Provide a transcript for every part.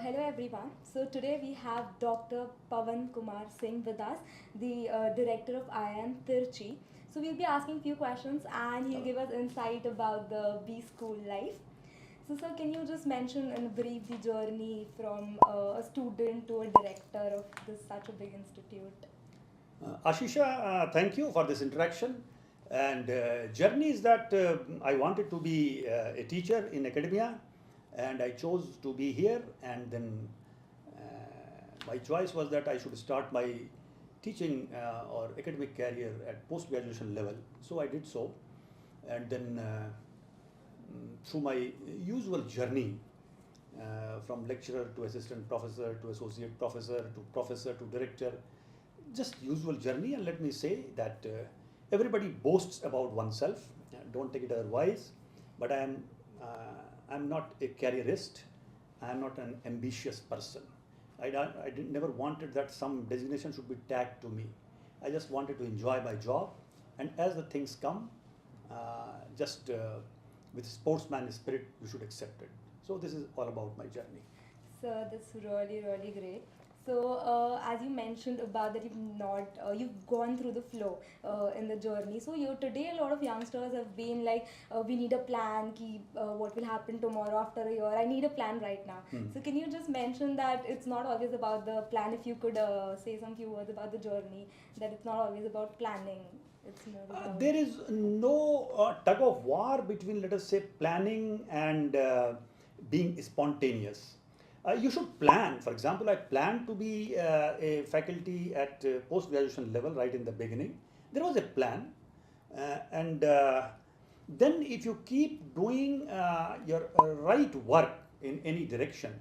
Hello everyone. So today we have Dr. Pawan Kumar Singh with us, the director of IIM Trichy. So we'll be asking few questions and he'll give us insight about the Bschool life. So sir, can you just mention in brief the journey from a student to a director of such a big institute? Ashisha, thank you for this interaction. And journey is that I wanted to be a teacher in academia, and I chose to be here. And then my choice was that I should start my teaching or academic career at post-graduation level. So I did so, and then through my usual journey, from lecturer to assistant professor to associate professor to director, just usual journey. And let me say that everybody boasts about oneself. Don't take it otherwise. But I'm not a careerist. I'm not an ambitious person. I never wanted that some designation should be tagged to me. I just wanted to enjoy my job, and as the things come, just with sportsman spirit, you should accept it. So this is all about my journey. So that's really great. So as you mentioned about that you've gone through the flow in the journey. So today a lot of youngsters have been like, we need a plan, what will happen tomorrow after a year. I need a plan right now. So can you just mention that it's not always about the plan? If you could say some few words about the journey, that it's not always about planning. It's more about there is no tug of war between, let us say, planning and being spontaneous. You should plan. For example, I planned to be a faculty at post-graduation level right in the beginning. There was a plan. And then if you keep doing your right work in any direction,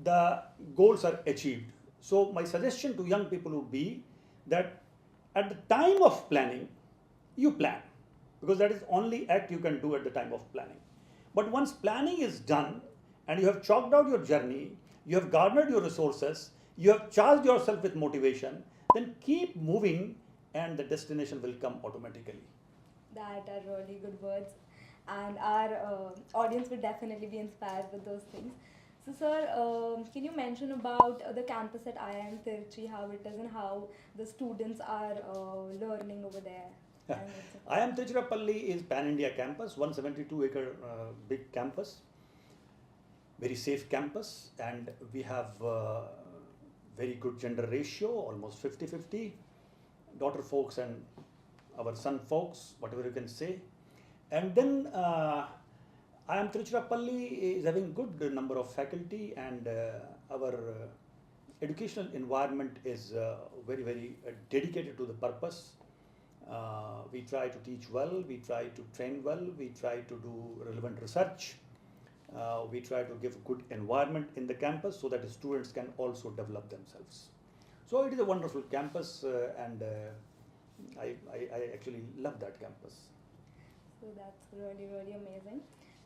the goals are achieved. So my suggestion to young people would be that at the time of planning, you plan, because that is only act you can do at the time of planning. But once planning is done and you have chalked out your journey, you have garnered your resources, you have charged yourself with motivation, then keep moving and the destination will come automatically. That are really good words, and our audience will definitely be inspired with those things. So sir, can you mention about the campus at IIM Trichy, how it is and how the students are learning over there? IIM Trichy is Pan-India campus, 172-acre big campus, very safe campus, and we have very good gender ratio, almost 50-50, daughter folks and our son folks, whatever you can say. And then IIM Trichy is having good number of faculty, and our educational environment is very dedicated to the purpose. We try to teach well, we try to train well, we try to do relevant research. We try to give good environment in the campus so that the students can also develop themselves. So it is a wonderful campus, and I actually love that campus. So that's really amazing.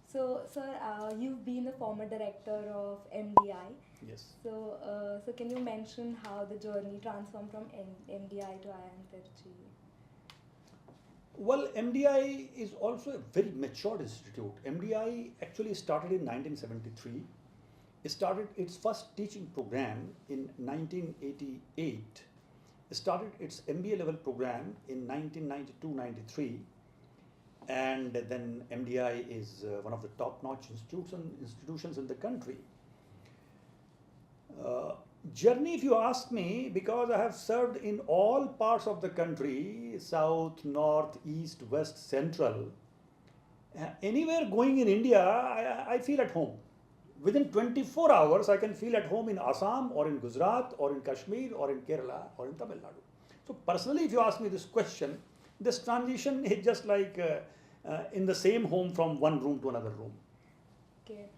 So sir, you've been the former director of MDI. Yes. So so can you mention how the journey transformed from MDI to IIM Trichy? Well, MDI is also a very matured institute. MDI actually started in 1973. It started its first teaching program in 1988. It started its MBA level program in 1992-93. And then MDI is one of the top-notch institutions in the country. Journey, if you ask me, because I have served in all parts of the country, south, north, east, west, central, anywhere going in India, I feel at home. Within 24 hours, I can feel at home in Assam or in Gujarat or in Kashmir or in Kerala or in Tamil Nadu. So personally, if you ask me this question, this transition is just like in the same home from one room to another room. Okay.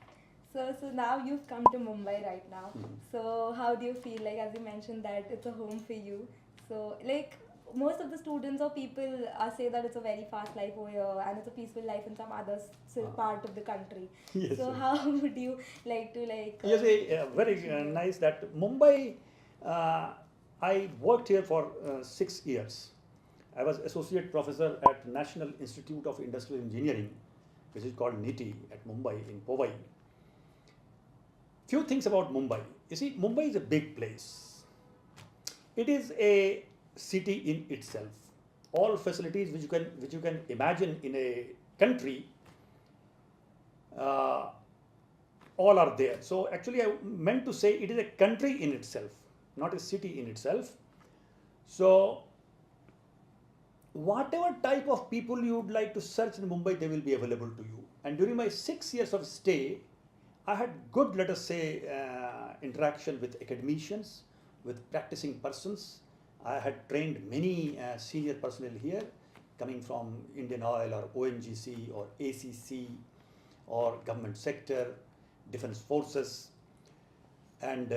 So now you've come to Mumbai right now. So how do you feel, like, as you mentioned that it's a home for you? So like most of the students or people say that it's a very fast life over here and it's a peaceful life in some other part of the country. Yes, so yes. How would you like to Yes, very nice that Mumbai, I worked here for 6 years. I was associate professor at National Institute of Industrial Engineering, which is called NITI at Mumbai in Powai. Few things about Mumbai. You see, Mumbai is a big place. It is a city in itself. All facilities which you can imagine in a country, uh, all are there. So actually, I meant to say it is a country in itself, not a city in itself. So whatever type of people you would like to search in Mumbai, they will be available to you. And during my 6 years of stay, I had good, let us say, interaction with academicians, with practicing persons. I had trained many senior personnel here, coming from Indian Oil or ONGC or ACC or government sector, defense forces. And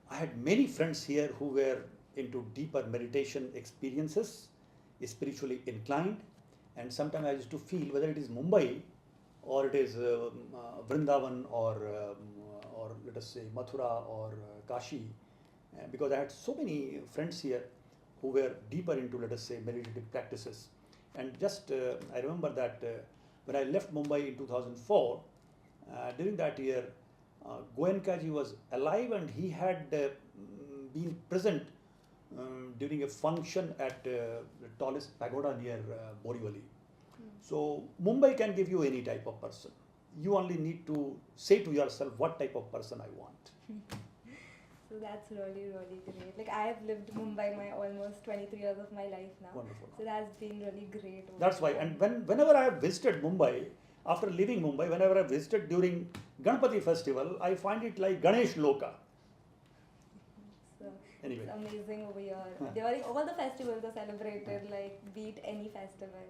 I had many friends here who were into deeper meditation experiences, spiritually inclined. And sometimes I used to feel whether it is Mumbai or it is Vrindavan or let us say Mathura or Kashi, because I had so many friends here who were deeper into, let us say, meditative practices. And just I remember that when I left Mumbai in 2004, during that year, Goenkaji was alive and he had been present during a function at the tallest pagoda near Borivali. So Mumbai can give you any type of person. You only need to say to yourself what type of person I want. So that's really, really great. Like I have lived Mumbai my almost 23 years of my life now. Wonderful. So that's been really great. That's why. And whenever I have visited Mumbai, after leaving Mumbai, whenever I visited during Ganpati festival, I find it like Ganesh Loka. So Anyway. it's amazing over here. During all the festivals are celebrated, like beat any festival.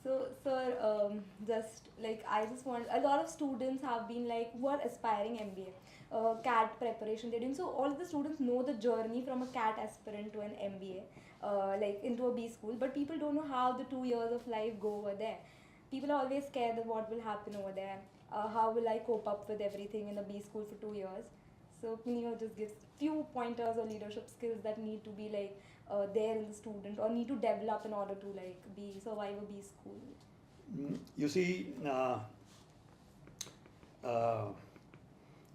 So, sir, just like I just want, a lot of students have been like who are aspiring MBA, CAT preparation they're doing. So all of the students know the journey from a CAT aspirant to an MBA, like into a B school, but people don't know how the 2 years of life go over there. People are always scared of what will happen over there. How will I cope up with everything in a B school for 2 years? So can you just give few pointers or leadership skills that need to be like there in the student or need to develop in order to like survive a B school? You see,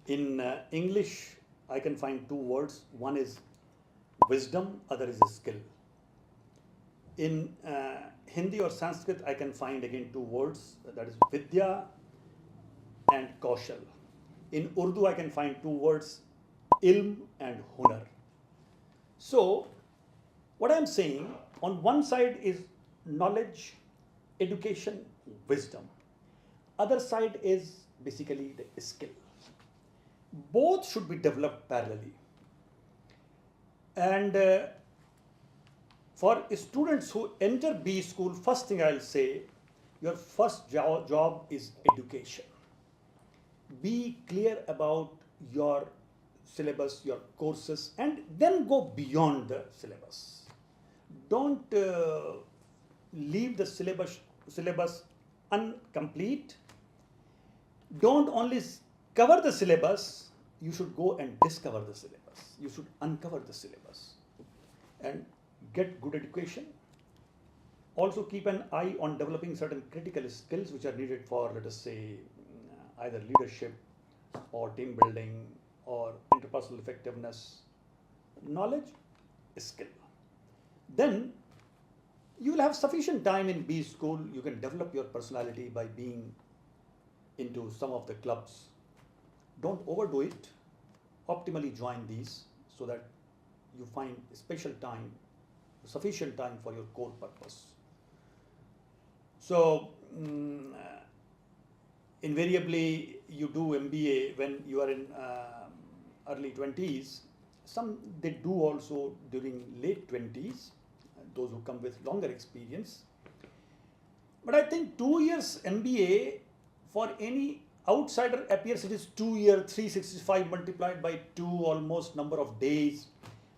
in English, I can find two words. One is wisdom, other is skill. In Hindi or Sanskrit, I can find again two words, that is vidya and kaushal. In Urdu, I can find two words, ilm and hunar. So, what I am saying, on one side is knowledge, education, wisdom. Other side is basically the skill. Both should be developed parallelly. And for students who enter B school, first thing I'll say, your first job is education. Be clear about your syllabus, your courses, and then go beyond the syllabus. Don't leave the syllabus incomplete. Don't only cover the syllabus, you should go and discover the syllabus. You should uncover the syllabus and get good education. Also keep an eye on developing certain critical skills which are needed for, let us say, either leadership or team building or interpersonal effectiveness. Knowledge, skill. Then you will have sufficient time in B school. You can develop your personality by being into some of the clubs. Don't overdo it. Optimally join these so that you find special time, sufficient time for your core purpose. So, invariably, you do MBA when you are in early 20s. Some they do also during late 20s, those who come with longer experience. But I think 2 years MBA for any outsider appears it is 2 years, 365 multiplied by 2, almost number of days.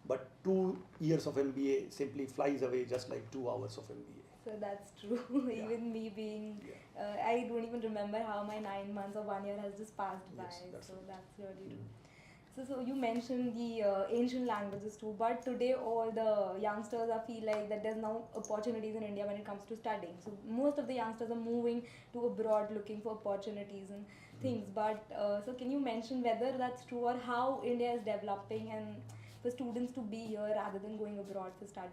But 2 years of MBA simply flies away just like 2 hours of MBA. So that's true. Yeah. Even me being, I don't even remember how my 9 months or 1 year has just passed by. Yes, that's so right. that's really true. So you mentioned the ancient languages too, but today all the youngsters are feel like that there's now opportunities in India when it comes to studying. So most of the youngsters are moving to abroad looking for opportunities and things. But so can you mention whether that's true or how India is developing and for students to be here rather than going abroad for study?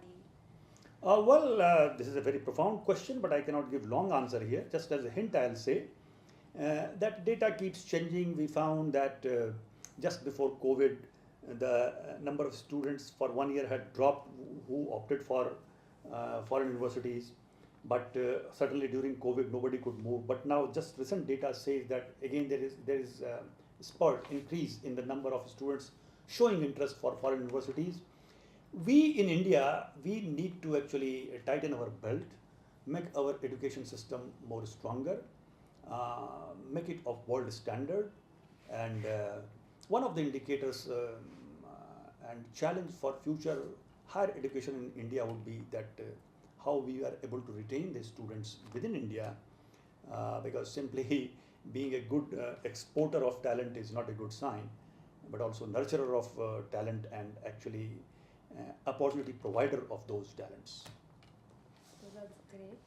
This is a very profound question, but I cannot give long answer here. Just as a hint, I'll say that data keeps changing. We found that just before COVID, the number of students for 1 year had dropped who opted for foreign universities. But certainly during COVID, nobody could move. But now, just recent data says that again there is spurt increase in the number of students showing interest for foreign universities. We in India, we need to actually tighten our belt, make our education system more stronger, make it of world standard, and one of the indicators and challenge for future higher education in India would be that how we are able to retain the students within India, because simply being a good exporter of talent is not a good sign, but also nurturer of talent and actually opportunity provider of those talents. So that's great.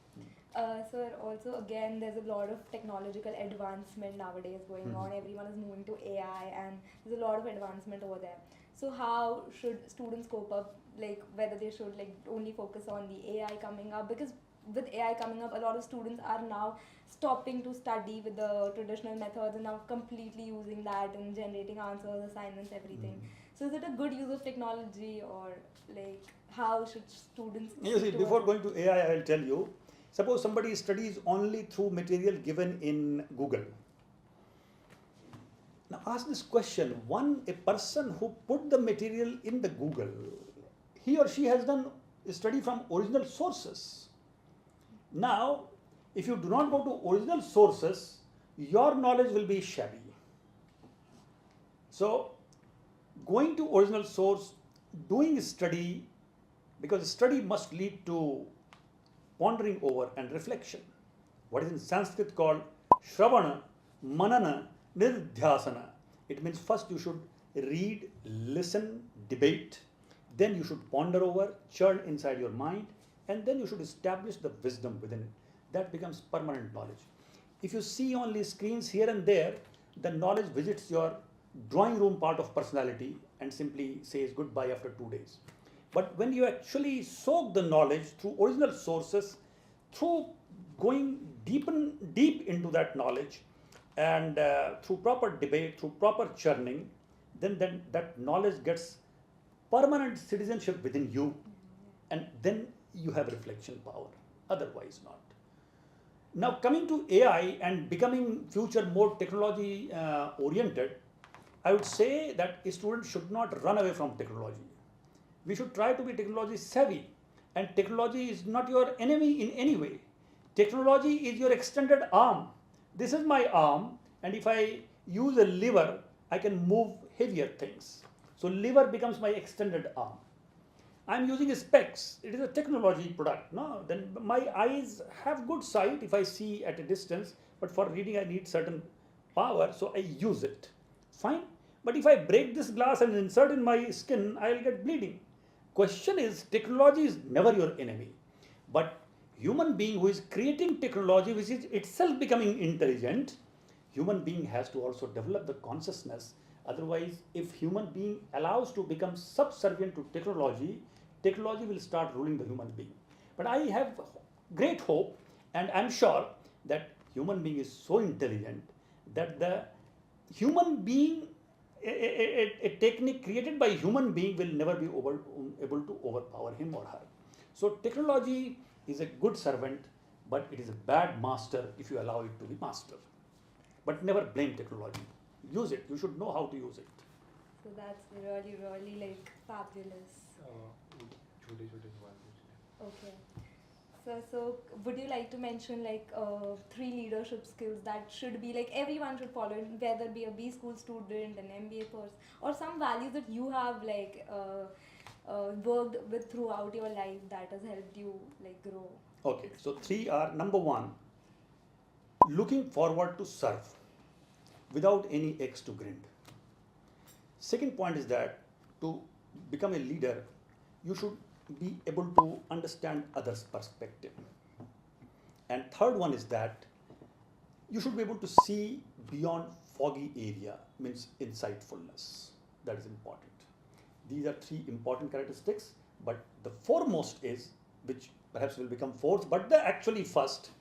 Sir, also again, there's a lot of technological advancement nowadays going on. Everyone is moving to AI, and there's a lot of advancement over there. So how should students cope up? Like whether they should like only focus on the AI coming up, because with AI coming up, a lot of students are now stopping to study with the traditional methods and now completely using that and generating answers, assignments, everything. So is it a good use of technology, or like how should students? You see, before going to AI, I will tell you. Suppose somebody studies only through material given in Google. Now ask this question: a person who put the material in the Google, he or she has done study from original sources. Now, if you do not go to original sources, your knowledge will be shabby. So, going to original source, doing study, because study must lead to pondering over and reflection. What is in Sanskrit called Shravana, Manana, Nidhyasana. It means first you should read, listen, debate, then you should ponder over, churn inside your mind, and then you should establish the wisdom within it. That becomes permanent knowledge. If you see only screens here and there, the knowledge visits your drawing room part of personality and simply says goodbye after 2 days. But when you actually soak the knowledge through original sources, through going deep into that knowledge, and through proper debate, through proper churning, then that knowledge gets permanent citizenship within you, and then you have reflection power. Otherwise, not. Now, coming to AI and becoming future more technology oriented, I would say that a student should not run away from technology. We should try to be technology savvy, and technology is not your enemy in any way. Technology is your extended arm. This is my arm, and if I use a lever, I can move heavier things. So lever becomes my extended arm. I'm using specs. It is a technology product. No, then my eyes have good sight if I see at a distance, but for reading I need certain power, so I use it. Fine. But if I break this glass and insert in my skin, I'll get bleeding. Question is, technology is never your enemy, but human being who is creating technology which is itself becoming intelligent, human being has to also develop the consciousness. Otherwise, if human being allows to become subservient to technology, technology will start ruling the human being. But I have great hope, and I'm sure that human being is so intelligent that the human being, a technique created by human being will never be able to overpower him or her. So technology is a good servant, but it is a bad master if you allow it to be master. But never blame technology. Use it. You should know how to use it. So that's really, really like fabulous. Okay. So would you like to mention like 3 leadership skills that should be like everyone should follow, whether be a Bschool student, an MBA person, or some values that you have like worked with throughout your life that has helped you like grow? Okay, so 3 are: number 1, looking forward to serve without any eggs to grind. Second point is that to become a leader, you should be able to understand others' perspective. And third one is that you should be able to see beyond foggy area, means insightfulness. That is important. These are three important characteristics, but the foremost is, which perhaps will become fourth, but the actually first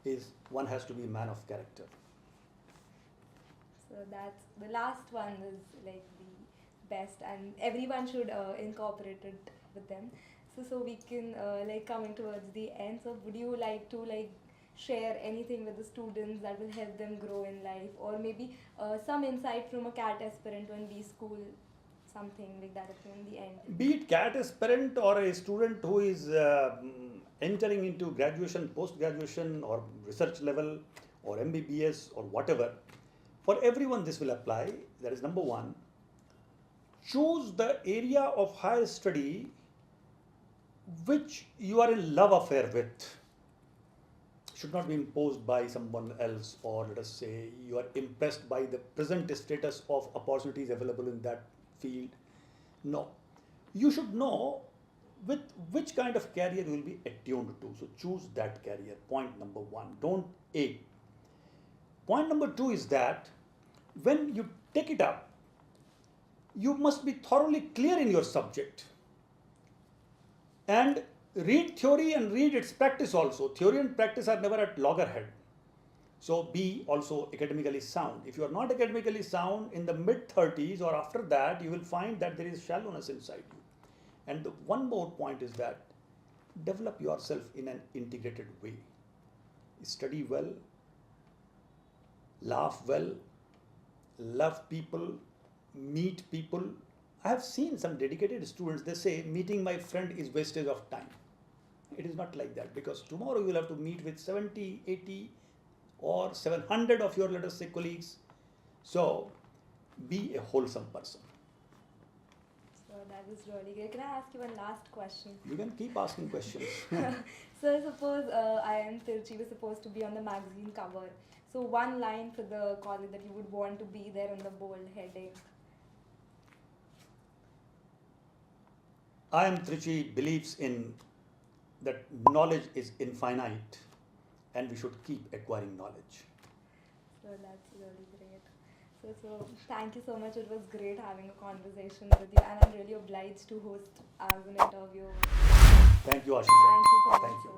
is one has to be a man of character. So that's the last one is like the best, and everyone should incorporate it with them. So we can like coming towards the end. So would you like to like share anything with the students that will help them grow in life, or maybe some insight from a CAT aspirant when Bschool, something like that in the end? Be it CAT aspirant or a student who is entering into graduation, post-graduation or research level or MBBS or whatever, for everyone this will apply. That is number one. Choose the area of higher study which you are in love affair with. Should not be imposed by someone else, or let us say you are impressed by the present status of opportunities available in that field. No. You should know with which kind of career you will be attuned to. So choose that career. Point number one. Don't A. Point number two is that when you take it up, you must be thoroughly clear in your subject. And read theory and read its practice also. Theory and practice are never at loggerhead. So be also academically sound. If you are not academically sound in the mid-30s or after that, you will find that there is shallowness inside you. And the one more point is that develop yourself in an integrated way. Study well, laugh well, love people, meet people. I have seen some dedicated students, they say meeting my friend is wastage of time. It is not like that, because tomorrow you will have to meet with 70, 80 or 700 of your, let us say, colleagues. So be a wholesome person. So that was really great. Can I ask you one last question? You can keep asking questions. So suppose IIM Trichy was supposed to be on the magazine cover. So one line for the college that you would want to be there on the bold heading. IIM Trichy believes in that knowledge is infinite and we should keep acquiring knowledge. So that's really great. So thank you so much. It was great having a conversation with you, and I'm really obliged to host as an interview. Thank you, Ashisha. Thank you so much. Thank you.